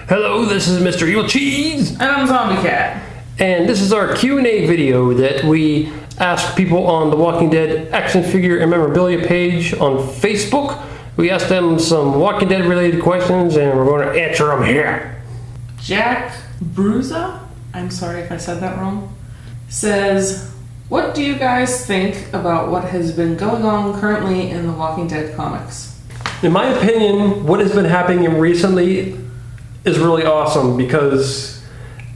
Hello, this is Mr. Evilcheese. And I'm Zombie Cat. And this is our Q&A video that we ask people on the Walking Dead action figure and memorabilia page on Facebook. We asked them some Walking Dead related questions and we're going to answer them here. Jack Bruza, I'm sorry if I said that wrong, says, what do you guys think about what has been going on currently in the Walking Dead comics? In my opinion, what has been happening recently is really awesome because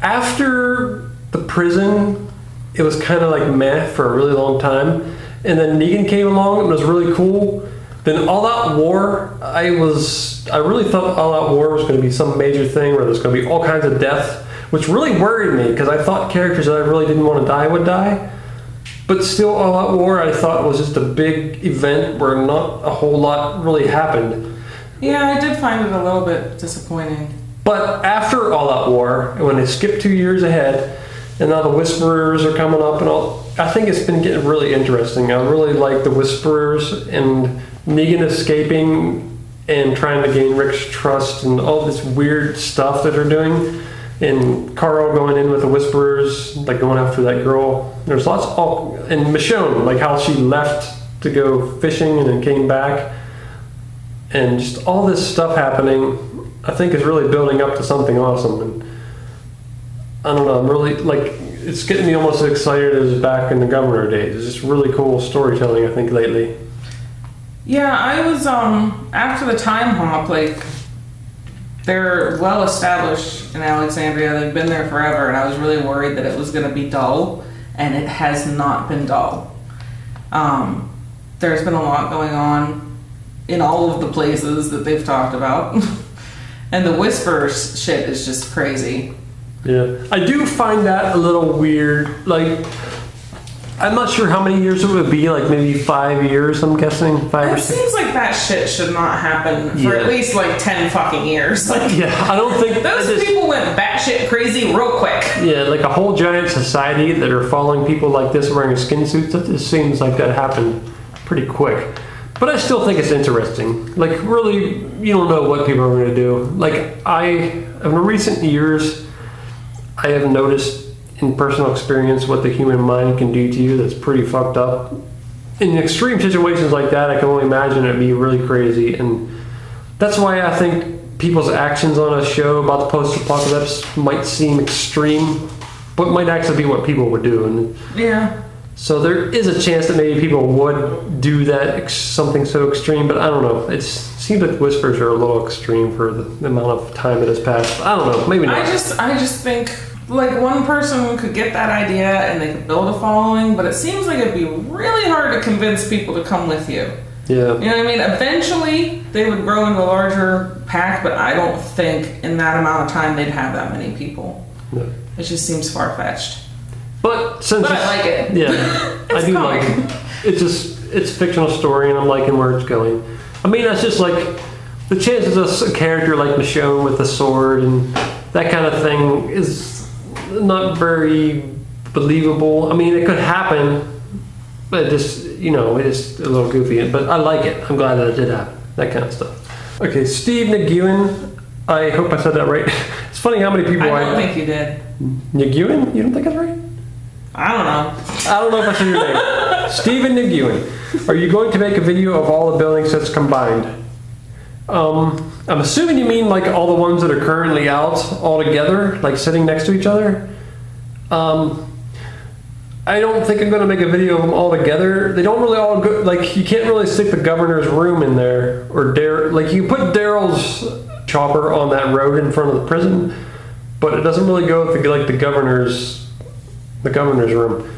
after the prison, it was kind of like meh for a really long time. And then Meegan came along and it was really cool. Then All Out War, I really thought All Out War was going to be some major thing where there's going to be all kinds of death, which really worried me because I thought characters that I really didn't want to die would die. But still, All Out War I thought was just a big event where not a whole lot really happened. Yeah, I did find it a little bit disappointing. But after All Out War, when they skipped 2 years ahead, and now the Whisperers are coming up and all, I think it's been getting really interesting. I really like the Whisperers and Meegan escaping and trying to gain Rick's trust and all this weird stuff that they're doing. And Carl going in with the Whisperers, like going after that girl. There's lots of, and Michonne, like how she left to go fishing and then came back. And just all this stuff happening, I think is really building up to something awesome. And I don't know, I'm really, like, it's getting me almost as excited as back in the Governor days. It's just really cool storytelling, I think, lately. Yeah, I was, after the time hop, like, they're well established in Alexandria. They've been there forever, and I was really worried that it was going to be dull, and it has not been dull. There's been a lot going on in all of the places that they've talked about. And the Whispers shit is just crazy. Yeah, I do find that a little weird. Like, I'm not sure how many years it would be, like maybe 5 years, I'm guessing. 5 or 6. It seems like that shit should not happen for at least like 10 fucking years. Like, yeah, I don't think those people went batshit crazy real quick. Yeah, like a whole giant society that are following people like this wearing skin suits, it just seems like that happened pretty quick. But I still think it's interesting. Like, really, you don't know what people are going to do. Like, in recent years, I have noticed in personal experience what the human mind can do to you that's pretty fucked up. In extreme situations like that, I can only imagine it'd be really crazy. And that's why I think people's actions on a show about the post-apocalypse might seem extreme, but might actually be what people would do. And yeah. So there is a chance that maybe people would do that, something so extreme, but I don't know. It seems like Whispers are a little extreme for the amount of time that has passed. I don't know, maybe not. I just think, like, one person could get that idea and they could build a following, but it seems like it'd be really hard to convince people to come with you. Yeah. You know what I mean? Eventually, they would grow into a larger pack, but I don't think in that amount of time they'd have that many people. No. It just seems far-fetched. But I like it. Yeah, I do like it. It's a fictional story, and I'm liking where it's going. I mean, that's just like the chances of a character like Michonne with a sword and that kind of thing is not very believable. I mean, it could happen, but it just, you know, it's a little goofy. But I like it. I'm glad that it did happen. That kind of stuff. Okay, Steve Nguyen. I hope I said that right. It's funny how many people I don't think you did. Nguyen? You don't think that's right? I don't know. I don't know if I said your name. Stephen Nguyen. Are you going to make a video of all the building sets combined? I'm assuming you mean like all the ones that are currently out all together, like sitting next to each other. I don't think I'm going to make a video of them all together. They don't really all go, like, you can't really stick the governor's room in there, or like you put Daryl's chopper on that road in front of the prison, but it doesn't really go with like the governor's room.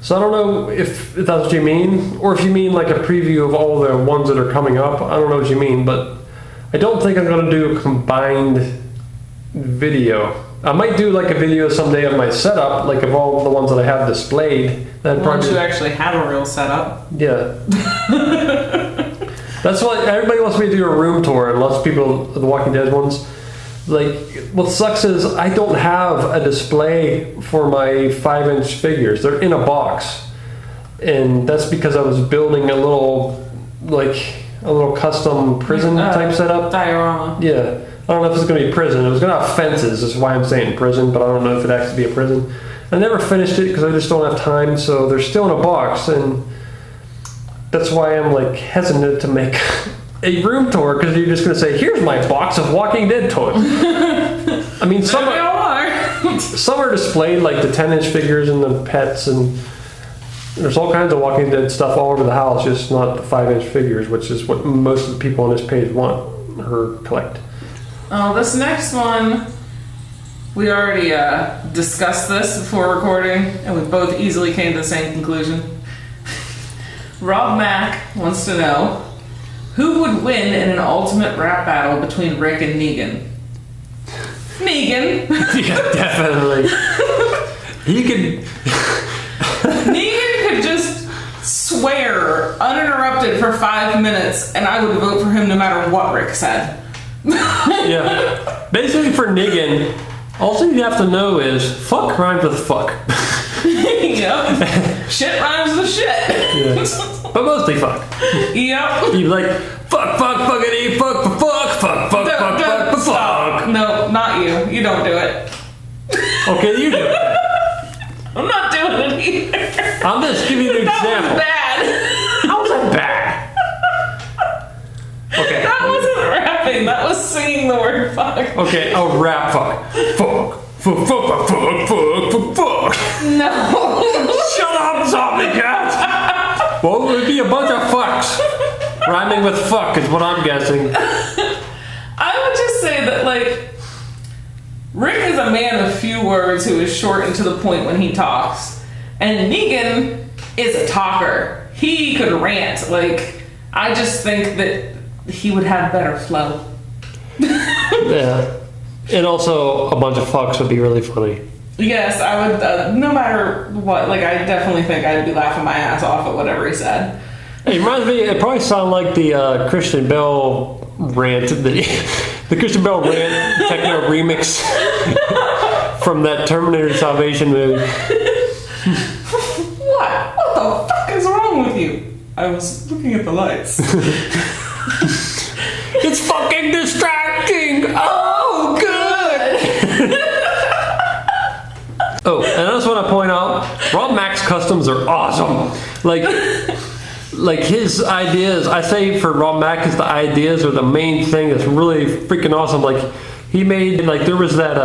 So I don't know if that's what you mean, or if you mean like a preview of all the ones that are coming up. I don't know what you mean, but I don't think I'm going to do a combined video. I might do like a video someday of my setup, like of all the ones that I have displayed. Once you actually have a real setup. Yeah. That's why everybody wants me to do a room tour, and lots of people, the Walking Dead ones. Like, what sucks is I don't have a display for my 5-inch figures. They're in a box. And that's because I was building a little custom prison type setup. Diorama. Yeah. I don't know if it's going to be prison. It was going to have fences. That's why I'm saying prison, but I don't know if it actually be a prison. I never finished it because I just don't have time. So they're still in a box, and that's why I'm like hesitant to make a room tour, because you're just going to say, "Here's my box of Walking Dead toys." I mean, some are displayed, like the 10-inch figures and the pets, and there's all kinds of Walking Dead stuff all over the house, just not the 5-inch figures, which is what most of the people on this page want or collect. Oh, this next one, we already discussed this before recording, and we both easily came to the same conclusion. Rob Mack wants to know, who would win in an ultimate rap battle between Rick and Meegan? Meegan. Yeah, definitely. Negan could just swear uninterrupted for 5 minutes, and I would vote for him no matter what Rick said. Yeah. Basically, for Negan, all you have to know is fuck rhymes with fuck. Yep. Shit rhymes with shit. Yeah. But mostly fuck. Yep. You'd be like, fuck, fuckity, fuck, fuck, fuck, fuck, fuck, fuck. No, not you. You don't do it. Okay, you do it. I'm not doing it either. I'm just giving you an example. That was bad. How was that bad? Okay. That wasn't rapping. That was singing the word fuck. Okay, I'll rap fuck. Fuck. Fuck, fuck, fuck, fuck, fuck, fuck. No. Shut up, zombie cat. Well, it would be a bunch of fucks. Rhyming with fuck is what I'm guessing. I would just say that, like, Rick is a man of few words who is short and to the point when he talks. And Negan is a talker. He could rant. Like, I just think that he would have better flow. Yeah. And also, a bunch of fucks would be really funny. Yes, I would, no matter what, like, I definitely think I'd be laughing my ass off at whatever he said. It reminds me, it probably sounded like the Christian Bale rant, the Christian Bale rant techno remix from that Terminator Salvation movie. What? What the fuck is wrong with you? I was looking at the lights. It's fucking distracting! Oh, good! Oh, and I just want to point out, Rob Mack's customs are awesome. Like his ideas, I say for Rob Mack, the ideas are the main thing that's really freaking awesome. Like, he made, like, there was that,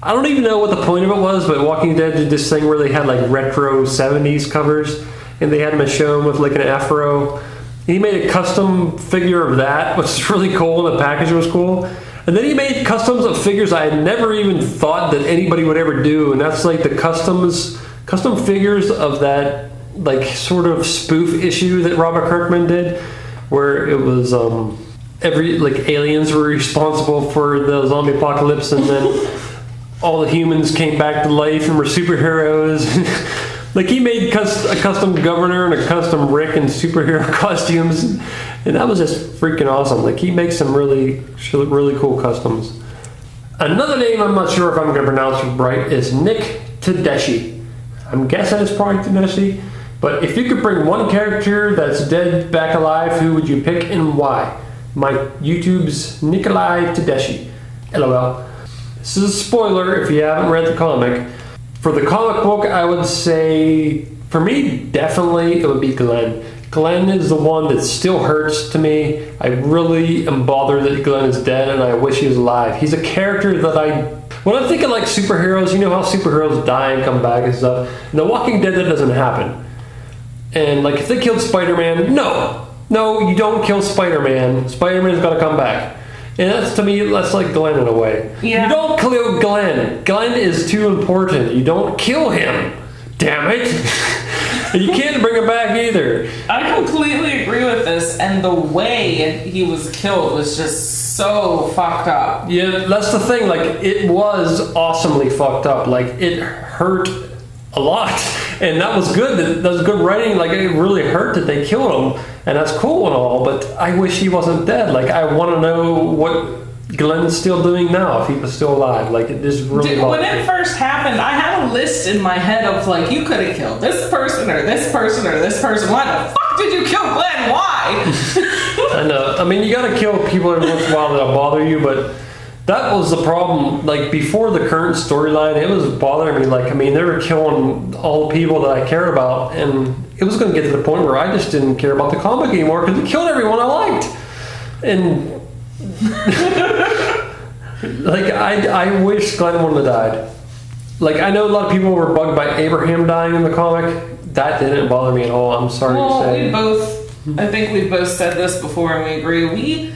I don't even know what the point of it was, but Walking Dead did this thing where they had, like, retro 70s covers, and they had him show him with, like, an afro. He made a custom figure of that, which is really cool, and the package was cool. And then he made customs of figures I had never even thought that anybody would ever do, and that's like the custom figures of that, like, sort of spoof issue that Robert Kirkman did, where it was aliens were responsible for the zombie apocalypse, and then all the humans came back to life and were superheroes. Like, he made a custom governor and a custom Rick in superhero costumes, and that was just freaking awesome. Like, he makes some really cool customs. Another name I'm not sure if I'm going to pronounce right is Nick Tedeschi. I'm guessing it's probably Tedeschi, but if you could bring one character that's dead back alive, who would you pick and why? My YouTube's Nikolai Tedeschi. LOL. This is a spoiler if you haven't read the comic. For the comic book, I would say, for me, definitely it would be Glenn. Glenn is the one that still hurts to me. I really am bothered that Glenn is dead, and I wish he was alive. He's a character that when I'm thinking like superheroes, you know how superheroes die and come back and stuff. In The Walking Dead, that doesn't happen. And like, if they killed Spider-Man, no, you don't kill Spider-Man. Spider-Man's got to come back. And that's, to me, that's like Glenn in a way. Yeah. You don't kill Glenn. Glenn is too important. You don't kill him. Damn it. And you can't bring him back either. I completely agree with this, and the way he was killed was just so fucked up. Yeah, that's the thing. Like, it was awesomely fucked up. Like, it hurt a lot. And that was good. That was good writing. Like, it really hurt that they killed him. And that's cool and all, but I wish he wasn't dead. Like, I want to know what Glenn's still doing now, if he was still alive. Like, it just really... Dude, when it first happened, I had a list in my head of, like, you could have killed this person or this person or this person. Why the fuck Did you kill Glenn? Why? I know. I mean, you gotta kill people every once in a while that'll bother you, but that was the problem. Like, before the current storyline, it was bothering me. Like, I mean, they were killing all the people that I cared about, and it was gonna get to the point where I just didn't care about the comic anymore because it killed everyone I liked. And like, I wish Glenn wouldn't have died. Like, I know a lot of people were bugged by Abraham dying in the comic. That didn't bother me at all. I'm sorry to say. I think we both said this before and we agree. We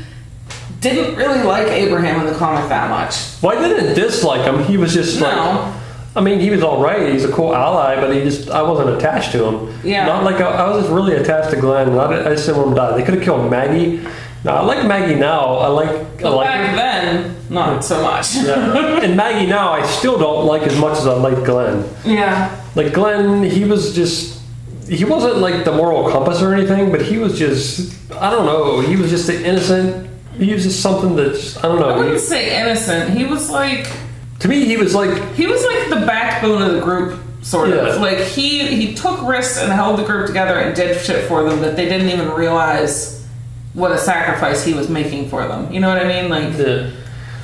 didn't really like Abraham in the comic that much. Well, I didn't dislike him. He was just like, I mean, he was all right. He's a cool ally, but I wasn't attached to him. Yeah. Not like I was really attached to Glenn. I just didn't want him to die. They could have killed Maggie. Now, I like Maggie now. But back then, not so much. Yeah. And Maggie now, I still don't like as much as I like Glenn. Yeah. Like, Glenn, he wasn't like the moral compass or anything, but he was just, I don't know, he was just innocent. He was just something that, I don't know. I wouldn't say innocent. He was like... To me, he was like the backbone of the group, sort of. Yeah. Like, he took risks and held the group together and did shit for them that they didn't even realize what a sacrifice he was making for them. You know what I mean? Like, yeah.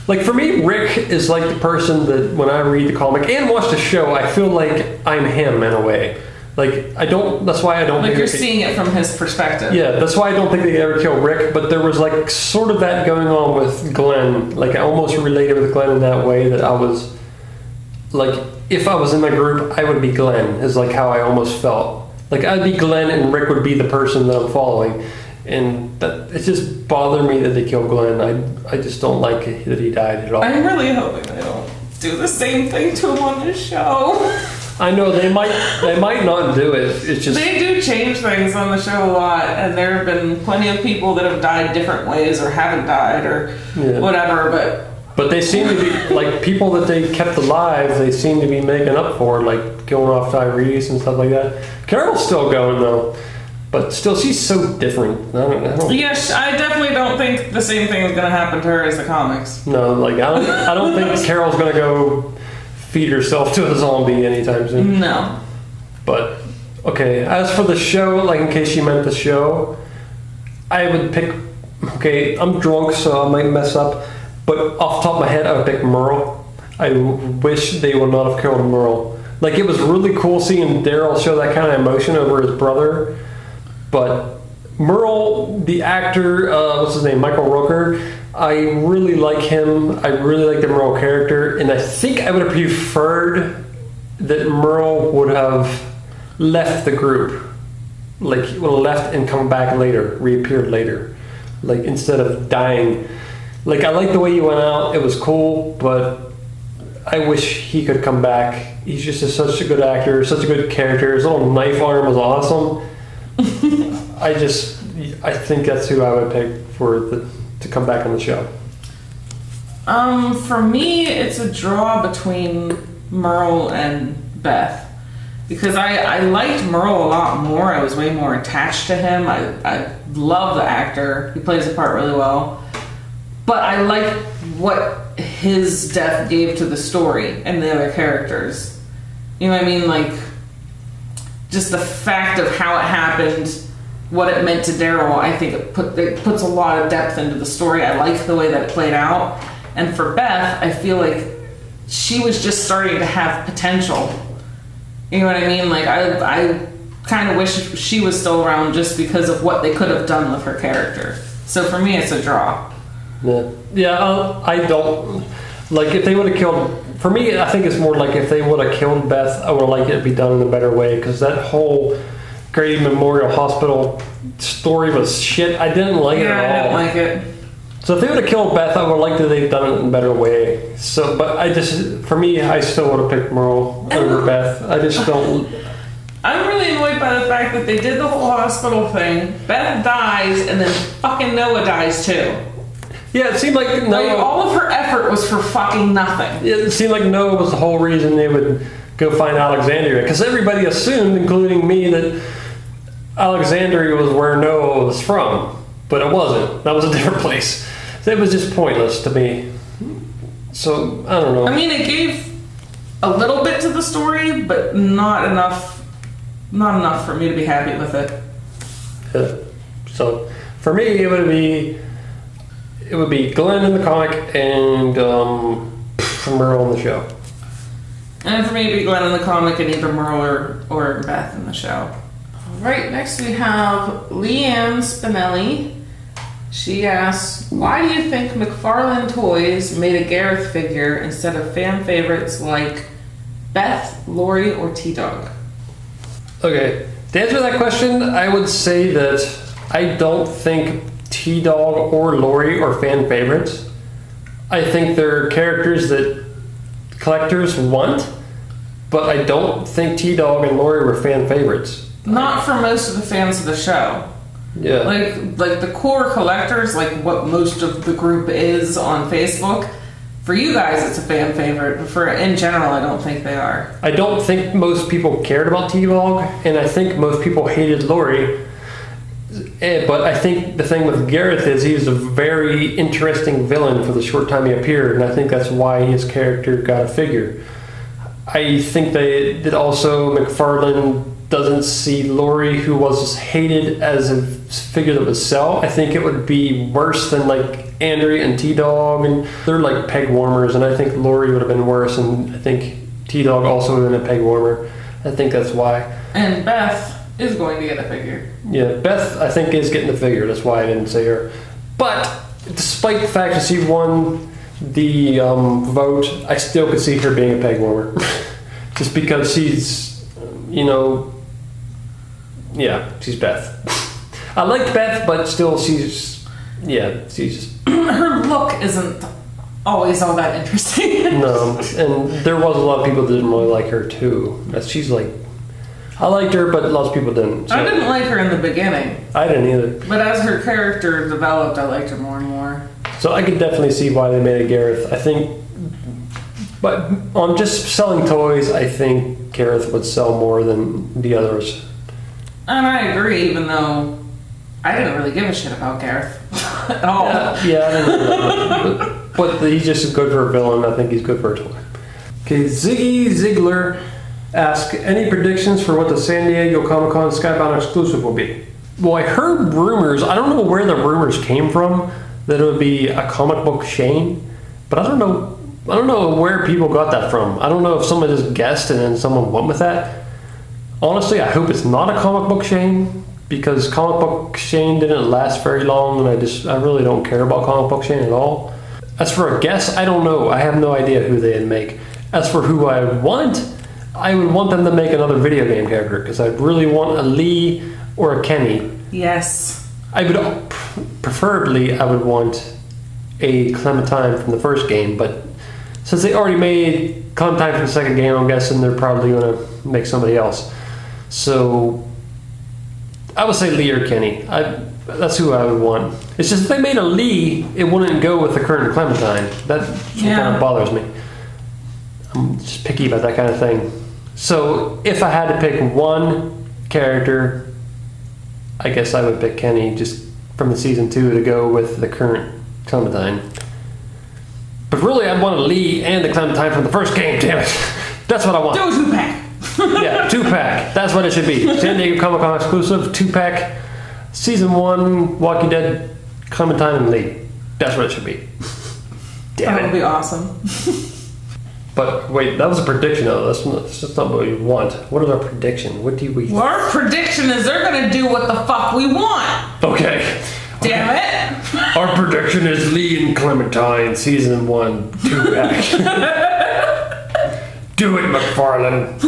Like, for me, Rick is like the person that when I read the comic and watch the show, I feel like I'm him in a way. Like, that's why I don't like think... you're seeing it from his perspective. Yeah, that's why I don't think they ever kill Rick, but there was like sort of that going on with Glenn. Like, I almost related with Glenn in that way that I was... Like, if I was in the group, I would be Glenn, is like how I almost felt. Like, I'd be Glenn and Rick would be the person that I'm following. And that it just bothered me that they killed Glenn. I just don't like that he died at all. I'm really hoping they don't do the same thing to him on this show. I know they might not do it. It's just they do change things on the show a lot, and there have been plenty of people that have died different ways or haven't died or whatever. But they seem to be like people that they kept alive. They seem to be making up for, like going off Tyrese and stuff like that. Carol's still going though. But still, she's so different. I don't. Yes, I definitely don't think the same thing is going to happen to her as the comics. No, like I don't think Carol's going to go feed herself to a zombie anytime soon. No. But okay, as for the show, like in case you meant the show, I would pick. Okay, I'm drunk, so I might mess up. But off the top of my head, I would pick Merle. I wish they would not have killed Merle. Like, it was really cool seeing Daryl show that kind of emotion over his brother. But Merle, the actor, what's his name, Michael Rooker, I really like him. I really like the Merle character. And I think I would have preferred that Merle would have left the group. Like, would have left and come back later, reappeared later. Like, instead of dying. Like, I like the way he went out. It was cool, but I wish he could come back. He's just such a good actor, such a good character. His little knife arm was awesome. I think that's who I would pick to come back on the show. For me, it's a draw between Merle and Beth. Because I liked Merle a lot more. I was way more attached to him. I love the actor. He plays the part really well. But I like what his death gave to the story and the other characters. You know what I mean? Like, just the fact of how it happened, what it meant to Daryl, I think it puts a lot of depth into the story. I like the way that it played out. And for Beth, I feel like she was just starting to have potential. You know what I mean? Like, I kind of wish she was still around just because of what they could have done with her character. So for me, it's a draw. Yeah, I don't... Like, if they would have killed... For me, I think it's more like if they would have killed Beth, I would like it to be done in a better way, because that whole Grady Memorial Hospital story was shit. I didn't like it at all. Yeah, I didn't like it. So if they would have killed Beth, I would like that they've done it in a better way. So, but for me, I still would have picked Merle over Beth. I just don't... I'm really annoyed by the fact that they did the whole hospital thing. Beth dies, and then fucking Noah dies too. Yeah, it seemed like Noah... Like, all of her effort was for fucking nothing. It seemed like Noah was the whole reason they would go find Alexandria. Because everybody assumed, including me, that Alexandria was where Noah was from. But it wasn't. That was a different place. It was just pointless to me. So, I don't know. I mean, it gave a little bit to the story, but not enough for me to be happy with it. So for me, it would be Glenn in the comic and Merle in the show. And for me, it'd be Glenn in the comic and either Merle or Beth in the show. All right, next we have Leanne Spinelli. She asks, why do you think McFarlane Toys made a Gareth figure instead of fan favorites like Beth, Lori, or T-Dog? Okay, to answer that question, I would say that I don't think T-Dog or Lori are fan favorites. I think they're characters that collectors want, but I don't think T-Dog and Lori were fan favorites. Not for most of the fans of the show. Yeah. Like the core collectors, like what most of the group is on Facebook. For you guys, it's a fan favorite, but in general, I don't think they are. I don't think most people cared about T-Dog, and I think most people hated Lori. But I think the thing with Gareth is he's a very interesting villain for the short time he appeared, and I think that's why his character got a figure. I think that also McFarlane doesn't see Lori, who was hated, as a figure that would sell. I think it would be worse than like Andrea and T-Dog, and they're like peg warmers, and I think Lori would have been worse, and I think T-Dog also would have been a peg warmer. I think that's why. And Beth is going to get a figure. Yeah, Beth, I think, is getting the figure. That's why I didn't say her. But despite the fact that she won the vote, I still could see her being a peg warmer. Just because she's, she's Beth. I liked Beth, but still she's just... Her look isn't always all that interesting. No, and there was a lot of people that didn't really like her, too. She's like... I liked her, but lots of people didn't. So. I didn't like her in the beginning. I didn't either. But as her character developed, I liked her more and more. So I could definitely see why they made it Gareth. I think, but on just selling toys, I think Gareth would sell more than the others. And I agree, even though I didn't really give a shit about Gareth at all. Yeah, I didn't know. But he's just good for a villain. I think he's good for a toy. Okay, Ziggy Ziegler asks, any predictions for what the San Diego Comic-Con Skybound exclusive will be? Well, I heard rumors. I don't know where the rumors came from that it would be a comic book Shane, but I don't know where people got that from. I don't know if someone just guessed and then someone went with that. Honestly, I hope it's not a comic book Shane, because comic book Shane didn't last very long, and I really don't care about comic book Shane at all. As for a guess, I don't know. I have no idea who they'd make. As for who I would want them to make another video game character, because I'd really want a Lee or a Kenny. Yes. I would want a Clementine from the first game, but since they already made Clementine from the second game, I'm guessing they're probably going to make somebody else. So I would say Lee or Kenny. That's who I would want. It's just if they made a Lee, it wouldn't go with the current Clementine. That kind of bothers me. I'm just picky about that kind of thing. So if I had to pick one character, I guess I would pick Kenny, just from the season 2 to go with the current Clementine. But really, I'd want a Lee and the Clementine from the first game. Damn it, that's what I want. Do a 2-pack. Yeah, 2-pack. That's what it should be. San Diego Comic-Con exclusive 2-pack. Season 1, Walking Dead, Clementine and Lee. That's what it should be. Damn That would be awesome. But wait, that was a prediction though. That's just not what we want. What is our prediction? What do we... Well, our prediction is they're going to do what the fuck we want. Okay. Damn it. Our prediction is Lee and Clementine, season 1, 2-pack. Do it, McFarlane.